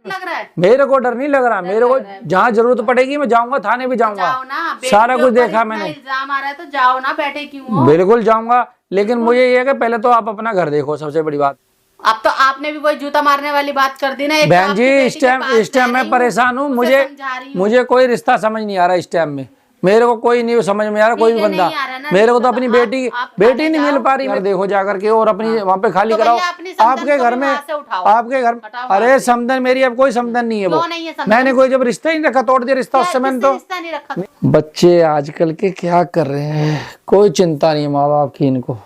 लग रहा है? मेरे को डर नहीं लग रहा, मेरे को जहाँ जरूरत पड़ेगी मैं जाऊंगा, थाने भी जाऊंगा। जाओ ना, सारा कुछ देखा मैंने। इल्जाम आ रहा है तो जाओ ना, बैठे क्यों हो? बिल्कुल जाऊंगा, लेकिन मुझे ये है कि पहले तो आप अपना घर देखो, सबसे बड़ी बात। अब तो आपने भी वही जूता मारने वाली बात कर दी ना। एक बहन तो जी आपकी इस बेटी के टाइम पास मैं परेशान हूँ, उसे मुझे समझा रही हूँ। मुझे कोई रिश्ता समझ नहीं आ रहा इस टाइम में, मेरे को कोई नहीं समझ में आ रहा, कोई भी ठीक है, बंदा। नहीं आ रहा ना मेरे को तो रिश्ता, अपनी तो बेटी थाने नहीं मिल जाओ। पा रही। घर देखो जाकर के और अपनी वहाँ पे खाली तो कराओ। भैया अपनी समधन आपके को घर भी में, वहाँ से उठाओ। आपके घर, हटाओ वहाँ अरे से। समधन मेरी अब कोई समधन नहीं है वो। क्यों नहीं है समधन? मैंने कोई जब रिश्ता ही नहीं रखा, तोड़ दिया रिश्ता उससे मैंने किससे तो। रिश्ता नहीं रखा? बच्चे आजकल के क्या कर रहे हैं, कोई चिंता नहीं है माँ बाप की, इनको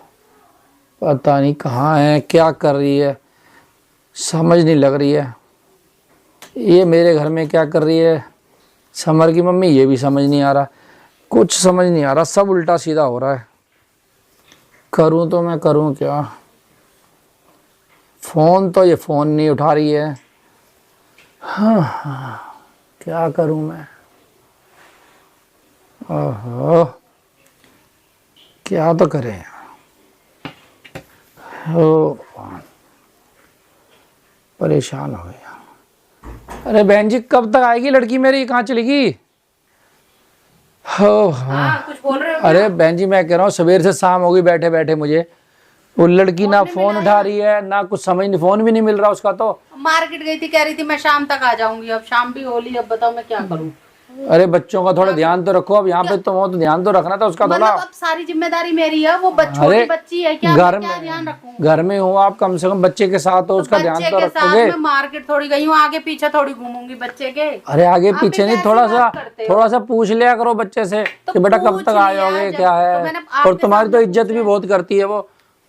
पता नहीं कहाँ है, क्या कर रही है, समझ नहीं लग रही है। ये मेरे घर में क्या कर रही है समर की मम्मी, ये भी समझ नहीं आ रहा, कुछ समझ नहीं आ रहा, सब उल्टा सीधा हो रहा है। करूं तो मैं करूं क्या? फोन तो ये फोन नहीं उठा रही है। हाँ, क्या करूं मैं? ओहो, क्या तो करें। ओ, परेशान हो गया। अरे बहन जी कब तक आएगी लड़की मेरी, कहाँ चलेगी? हो हाँ। कुछ बोल रहे हो? अरे बहन जी मैं कह रहा हूँ सवेर से शाम हो गई बैठे बैठे मुझे, वो लड़की ना फोन उठा रही है ना कुछ समझ नहीं, फोन भी नहीं मिल रहा उसका। तो मार्केट गई थी, कह रही थी मैं शाम तक आ जाऊंगी। अब शाम भी होली, अब बताओ मैं क्या करूं? अरे बच्चों का थोड़ा ध्यान तो रखो, अब यहाँ पे तो वो तो ध्यान तो रखना था उसका थोड़ा। मतलब अब सारी जिम्मेदारी मेरी है, वो छोटी बच्ची है, क्या घर मैं क्या में ध्यान रखूं? घर में हो आप, कम से कम बच्चे के साथ हो, उसका ध्यान बच्चे तो के साथ रखोगे। मैं मार्केट थोड़ी गई हूँ, आगे पीछे थोड़ी घूमूंगी बच्चे के। अरे आगे आप पीछे भी नहीं, कैसी बात करते हो? थोड़ा सा पूछ लिया करो बच्चे से कि बेटा कब पूछ तक लिया, आयोगे, जब- क्या तो है। मैंने और आपके तुम्हारी तो सामने इज्जत भी बहुत करती है वो,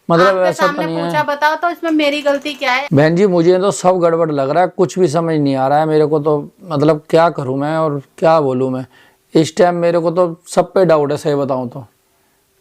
मतलब आपके ऐसा तो सामने नहीं पूछा, है। बताओ तो इसमें मेरी गलती क्या है? बहन जी मुझे तो सब गड़बड़ लग रहा है, कुछ भी समझ नहीं आ रहा है मेरे को तो, मतलब क्या करूं मैं और क्या बोलूं मैं। इस टाइम मेरे को तो सब पे डाउट है, सही बताऊं तो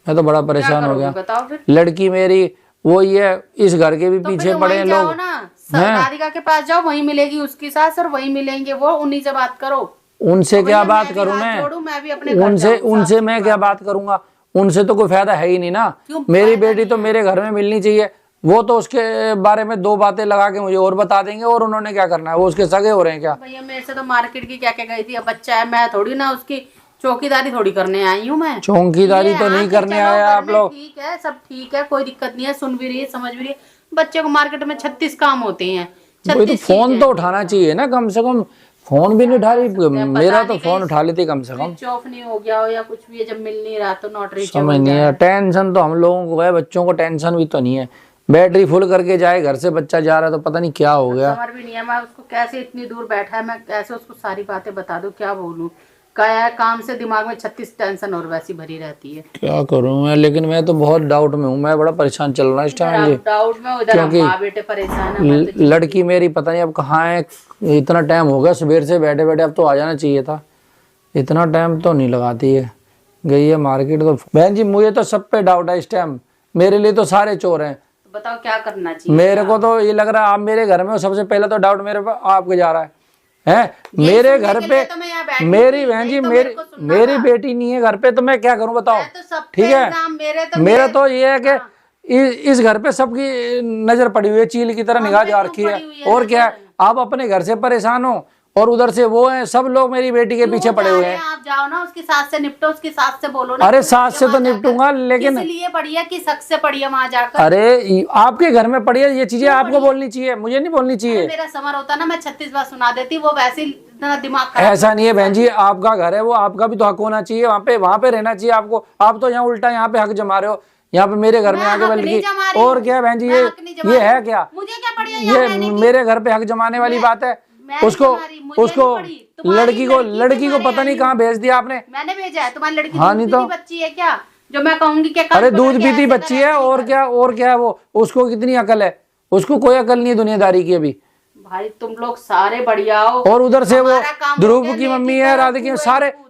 मैं तो बड़ा परेशान हो गया। बताओ फिर। लड़की मेरी वो ही है, इस घर के भी तो पीछे फिर पड़े हैं वहीं जाओ लोग ना, राधिका के पास जाओ, वहीं मिलेगी उसकी सास और वहीं मिलेंगे वो, उन्हीं से बात करो। उनसे तो क्या भैया बात मैं भी करूं हाथ मैं? जोड़ूं, मैं भी अपने घर उनसे जाऊं, उनसे सास मैं की क्या बात करूंगा? उनसे तो कोई फायदा है ही नहीं ना। क्यों मेरी फायदा बेटी नहीं तो है? मेरे घर में मिलनी चाहिए। वो तो उसके बारे में दो बातें लगा के मुझे और बता देंगे, और उन्होंने क्या करना है? वो उसके सगे हो रहे हैं क्या? भैया मेरे से तो मार्केट की क्या क्या गई थी, अब बच्चा है, मैं थोड़ी ना उसकी चौकीदारी थोड़ी करने आई हूँ मैं। चौकीदारी ये तो नहीं आके करने चलो आए घर आप में लोग। ठीक है, सब ठीक है, कोई दिक्कत नहीं है, सुन भी रही है, समझ भी रही है। बच्चे को मार्केट में 36 काम होते हैं, वही तो, 36 फोन चीजें। तो उठाना चाहिए ना कम से कम। फोन भी नहीं उठा रही, मेरा तो फोन उठा लेती कम से कम। स्विच ऑफ नहीं हो गया हो या कुछ भी है, जब मिल नहीं रहा तो नॉट समझ रीचेबल नहीं है। टेंशन तो हम लोगों को है, बच्चों को टेंशन भी तो नहीं है। बैटरी फुल करके जाए घर से, बच्चा जा रहा है तो पता नहीं क्या हो गया। समझ भी नहीं है, मैं उसको कैसे इतनी दूर बैठा है, मैं कैसे उसको सारी बातें बता दूं, क्या बोलूं? क्या है, काम से दिमाग में 36 टेंशन और वैसी भरी रहती है। क्या करूं मैं, लेकिन मैं तो बहुत डाउट में हूँ, मैं बड़ा परेशान चल रहा है इस टाइम जी। डाउट में उधर हम माँ बेटे परेशान है। लड़की मेरी पता नहीं अब कहाँ है, इतना टाइम हो गया सुबह से बैठे बैठे, अब तो आ जाना चाहिए था। इतना टाइम तो नहीं लगाती है, गई है मार्केट। तो बहन जी मुझे तो सब पे डाउट है इस टाइम, मेरे लिए तो सारे चोर हैं। तो बताओ क्या करना चाहिए? मेरे को तो ये लग रहा है आप मेरे घर में हो, सबसे पहले तो डाउट मेरे पे आपके जा रहा है। मेरे घर पे मेरी बहन जी, मेरी बेटी नहीं है घर पे, तो मैं क्या करूं बताओ? ठीक है, मेरा तो ये है कि इस घर पे सबकी नजर पड़ी हुई है, चील की तरह निगाह जा रखी है। और क्या है, आप अपने घर से परेशान हो और उधर से वो है, सब लोग मेरी बेटी के पीछे पड़े हुए हैं। आप जाओ ना, उसकी सास से निपटो, उसकी सास से बोलो ना। अरे सास से तो निपटूंगा, लेकिन इसलिए पड़ी है कि शख्स से पड़ी है वहां जाकर। अरे आपके घर में पड़ी है, ये चीजें आपको बोलनी चाहिए, मुझे नहीं बोलनी चाहिए। मेरा समर होता ना, मैं 36 बार सुना देती, वो वैसे ही इतना दिमाग ऐसा नहीं है बहन जी, आपका घर है वो, आपका भी तो हक होना चाहिए, वहाँ पे रहना चाहिए आपको। आप तो यहाँ उल्टा यहाँ पे हक जमा रहे हो, यहाँ पे मेरे घर में आके बल्कि। और क्या बहन जी, ये है क्या? मुझे क्या पड़ी है? ये मेरे घर पे हक जमाने वाली बात है? उसको लड़की को पता नहीं कहाँ भेज दिया आपने। मैंने भेजा है? तुम्हारी लड़की हाँ नहीं तो बच्ची है क्या जो मैं कहूंगी कि अरे दूध पीती बच्ची है, और क्या है वो, उसको कितनी अकल है? उसको कोई अकल नहीं है दुनियादारी की अभी। भाई तुम लोग सारे बढ़िया हो। और उधर से वो ध्रुव की मम्मी है, राधिका,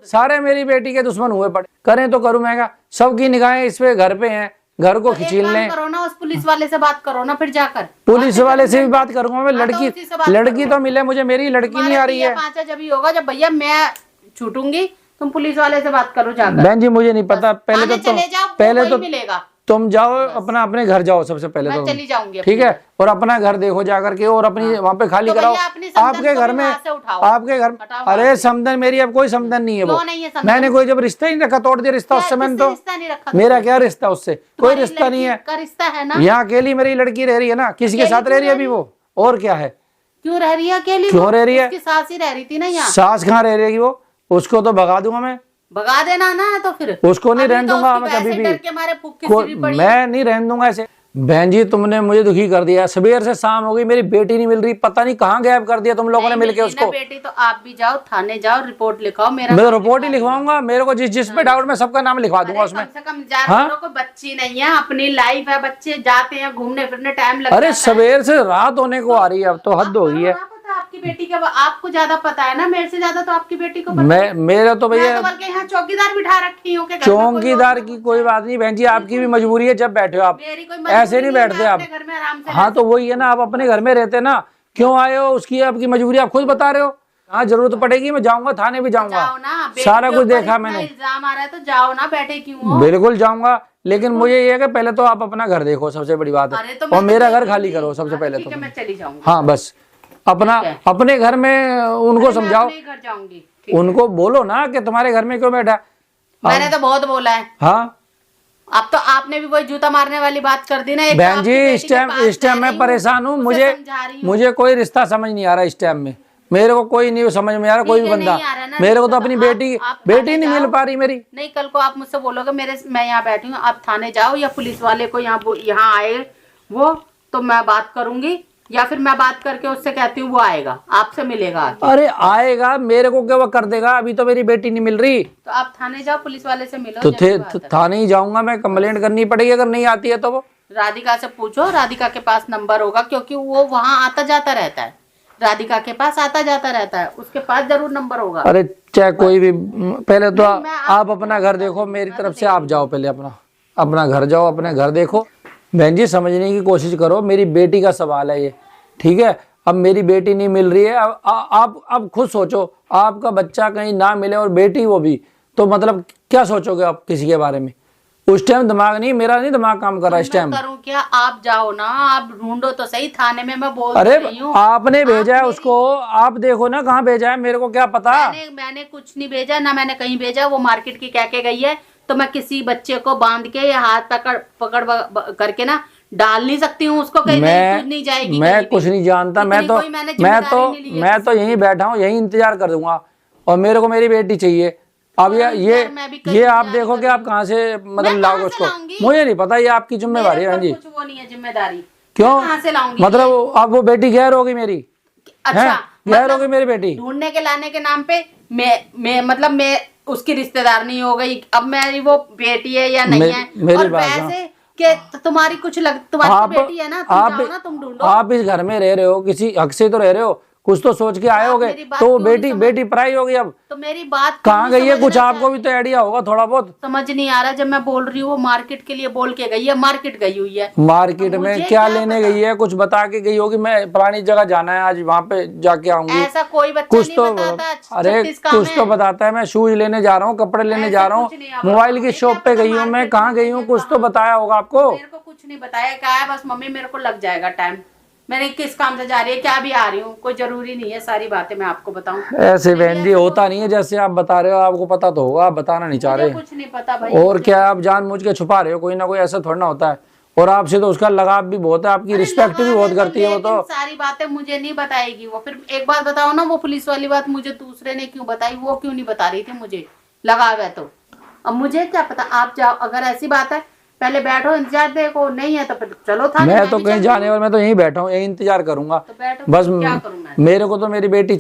सारे मेरी बेटी के दुश्मन हुए पड़े। करें तो करूं मैं क्या? सबकी निगाहें इस पे घर पे हैं, घर को खींचील लें। करो ना, उस पुलिस वाले से बात करो ना, फिर जाकर पुलिस वाले से भी बात करूंगा मैं। लड़की तो मिले मुझे, मेरी लड़की नहीं आ रही है। पांचा जब ही होगा जब भैया मैं छूटूंगी, तुम पुलिस वाले से बात करो जाकर। बहन जी मुझे नहीं पता, पहले तो मिलेगा। तुम जाओ अपना, अपने घर जाओ सबसे पहले मैं तो चली जाऊंगी ठीक है, और अपना घर देखो जाकर के, और अपनी वहाँ पे खाली तो कराओ। भैया अपनी समधन आपके को घर भी में, वहाँ से उठाओ। आपके घर, हटाओ अरे वहाँ से। समधन मेरी अब कोई समधन नहीं है वो, क्यों नहीं है समधन? मैंने कोई जब रिश्ता ही नहीं रखा, तोड़ दिया रिश्ता उससे मैंने तो। रिश्ता नहीं रखा मेरा क्या रिश्ता उससे, कोई तुम्हारी रिश्ता नहीं है। लड़की का रिश्ता है ना। यहाँ अकेली मेरी लड़की रह रही है ना, किसी के अकेली साथ रह रही है अभी वो, और क्या है, क्यों रह रही है अकेली? क्यों रह रही है? उसकी सास ही रह रही थी ना यहाँ। सास कहाँ रह रही है वो, उसको तो भगा दूंगा मैं, भगा देना ना तो फिर उसको नहीं अभी रहने तो दूंगा उसकी मैं कभी वैसे भी। डर के मारे फूक खिचड़ी पड़ी है। मैं नहीं रहने दूंगा ऐसे। बहन जी तुमने मुझे दुखी कर दिया, सवेर से शाम हो गई, मेरी बेटी नहीं मिल रही, पता नहीं कहाँ गायब कर दिया तुम लोगों ने नहीं मिलके मिली ना उसको। बेटी तो आप भी जाओ थाने जाओ, रिपोर्ट लिखाओ। मेरा मैं तो नाम रिपोर्ट ही लिखवा लिखवाऊंगा, मेरे को जिस जिस पे डाउट में सबका नाम लिखवा दूंगा अरे उसमें। कम से कम जा हाँ? कोई बच्ची नहीं है, अपनी लाइफ है, बच्चे जाते हैं घूमने फिरने, टाइम लगता है। अरे सवेर से रात होने को आ रही है, अब तो हद हो गई है। पता आपकी बेटी का, आपको ज्यादा पता है ना मेरे से ज्यादा, तो आपकी बेटी को पता मैं मेरा तो मैं भैया तो बल्कि यहाँ चौकीदार बिठा रखी हूँ कि घर में कोई चौकीदार और की कोई बात नहीं बहन जी, आपकी भी मजबूरी है, जब बैठे हो आप मेरी कोई मजबूरी ऐसे नहीं है, बैठते मैं आप। अपने घर में आराम से हाँ तो वही है ना, आप अपने घर में रहते ना, क्यों आए हो, उसकी आपकी मजबूरी आप खुद बता रहे हो। हाँ जरूरत पड़ेगी मैं जाऊंगा, थाने भी जाऊंगा, जाओ ना, बेटी सारा के कुछ ऊपर देखा इतना मैंने। इल्जाम आ रहा है तो जाओ ना, बैठे क्यों हो? बिल्कुल जाऊंगा, लेकिन मुझे ये है कि पहले तो आप अपना घर देखो, सबसे बड़ी बात अरे है, तो और मैं तो मेरा घर देखूंगी। खाली करो सबसे हाँ, पहले ठीक तो। है मैं चली जाऊंगी। हाँ बस अपना ठीक है। अपने घर में उनको मैं समझाओ, अपने घर जाऊंगी। ठीक। उनको बोलो ना कि तुम्हारे घर में क्यों बैठा। मैंने तो बहुत बोला है। हाँ अब तो आपने भी वही जूता मारने वाली बात कर दी ना। एक तो बहन आपकी जी बेटी इस के टाइम पास मैं रह परेशान हूँ, उसे मुझे समझा रही हूँ। मुझे कोई रिश्ता समझ नहीं आ रहा इस टाइम में, मेरे को कोई नहीं समझ में आ रहा, कोई भी ठीक है, बंदा। नहीं आ रहा ना मेरे को तो रिश्ता, अपनी तो बेटी आप बेटी थाने नहीं मिल जाओ। पा रही मेरी। नहीं कल को आप मुझसे बोलोगे मेरे, मैं यहाँ बैठी हूँ, आप थाने जाओ या पुलिस वाले को यहाँ आए वो, तो मैं बात करूंगी, या फिर मैं बात करके उससे कहती हूँ वो आएगा आपसे मिलेगा आके। अरे आएगा, मेरे को क्या वो कर देगा, अभी तो मेरी बेटी नहीं मिल रही। तो आप थाने जाओ, पुलिस वाले से मिलो। तो जैसी बात है। थाने ही जाऊंगा मैं, कंप्लेंट करनी पड़ेगी अगर नहीं आती है तो। वो राधिका से पूछो, राधिका के पास नंबर होगा, क्योंकि वो वहाँ आता जाता रहता है, राधिका के पास आता जाता रहता है, उसके पास जरूर नंबर होगा। अरे चाहे कोई भी, पहले तो नहीं, मैं आप अपना घर देखो, मेरी तरफ से आप जाओ, पहले अपना घर जाओ, अपने घर देखो। बहन जी समझने की कोशिश करो, मेरी बेटी का सवाल है ये, ठीक है। अब मेरी बेटी नहीं मिल रही है, अब खुद सोचो, आपका बच्चा कहीं ना मिले और बेटी वो भी, तो मतलब क्या सोचोगे आप किसी के बारे में। उस टाइम दिमाग नहीं, मेरा नहीं दिमाग काम कर रहा इस टाइम। करूं क्या, आप जाओ ना, आप ढूंढो तो सही थाने में, मैं बोल अरे रही हूँ। आपने भेजा है उसको, आप देखो ना कहाँ भेजा है, मेरे को क्या पता। मैंने कुछ नहीं भेजा ना, मैंने कहीं भेजा, वो मार्केट की कह के गई है, तो मैं किसी बच्चे को बांध के या हाथ पकड़ करके ना डाल नहीं सकती हूँ उसको कहीं, नहीं जाएगी। मैं कुछ नहीं जानता, मैं तो यहीं बैठा हूँ, यहीं इंतजार कर दूंगा, और मेरे को मेरी बेटी चाहिए। अब ये आप देखो कि आप कहाँ से मतलब लाओगे उसको, मुझे नहीं पता, ये आपकी जिम्मेवारी है बहन जी। कुछ वो नहीं है जिम्मेदारी, क्यों, कहाँ से लाऊंगी? मतलब अब वो बेटी गैर होगी मेरी, अच्छा गैर होगी मेरी बेटी, ढूंढने के लाने के नाम पे मैं उसकी रिश्तेदार नहीं हो गई, अब मेरी वो बेटी है या नहीं है। मेरी और बात वैसे कि तुम्हारी तुम्हारी बेटी है ना, तुम जाओ ना, तुम ढूंढो। आप इस घर में रह रहे हो, किसी हक से तो रह रहे हो, कुछ तो सोच के आए होगे, तो वो बेटी पराई होगी। अब तो मेरी बात कहाँ गई है, कुछ आपको भी तो आइडिया होगा थोड़ा बहुत। समझ नहीं आ रहा, जब मैं बोल रही हूँ वो मार्केट के लिए बोल के गई है, मार्केट गई हुई है। मार्केट में क्या लेने गई है, कुछ बता के गई होगी, मैं फलानी जगह जाना है आज, वहाँ पे जाके आऊंगी। ऐसा कोई बच्चा कुछ नहीं तो बताता, अरे कुछ तो बताता है, मैं शूज लेने जा रहा हूँ, कपड़े लेने जा रहा हूँ, मोबाइल की शॉप पे गई हूँ मैं, कहाँ गई हूँ, कुछ तो बताया होगा आपको। मेरे को कुछ नहीं बताया, क्या है बस मम्मी मेरे को लग जाएगा टाइम, मैंने किस काम से जा रही है, क्या भी आ रही हूँ, कोई जरूरी नहीं है सारी बातें मैं आपको बताऊं। ऐसे बहन जी होता नहीं है जैसे आप बता रहे हो, आपको पता तो होगा, आप बताना नहीं चाह रहे। कुछ नहीं पता भाई, और क्या आप जानबूझ के छुपा रहे हो, कोई ना कोई ऐसा थोड़ा ना होता है। और आपसे तो उसका लगाव भी बहुत है, आपकी रिस्पेक्ट भी बहुत करती है वो तो। सारी बातें मुझे नहीं बताएगी वो। फिर एक बात बताओ ना, वो पुलिस वाली बात मुझे दूसरे ने क्यों बताई, वो क्यों नहीं बता रही थी, मुझे लगाव है तो। अब मुझे क्या पता, आप जाओ, अगर ऐसी बात है पहले बैठो, इंतजार देखो, नहीं है तो फिर चलो था। मैं तो कहीं जाने वाला, मैं तो यहीं बैठा हूँ, यहीं इंतजार करूंगा तो बैठो, बस। क्या करूं मैं? मेरे को तो मेरी बेटी चाहिए।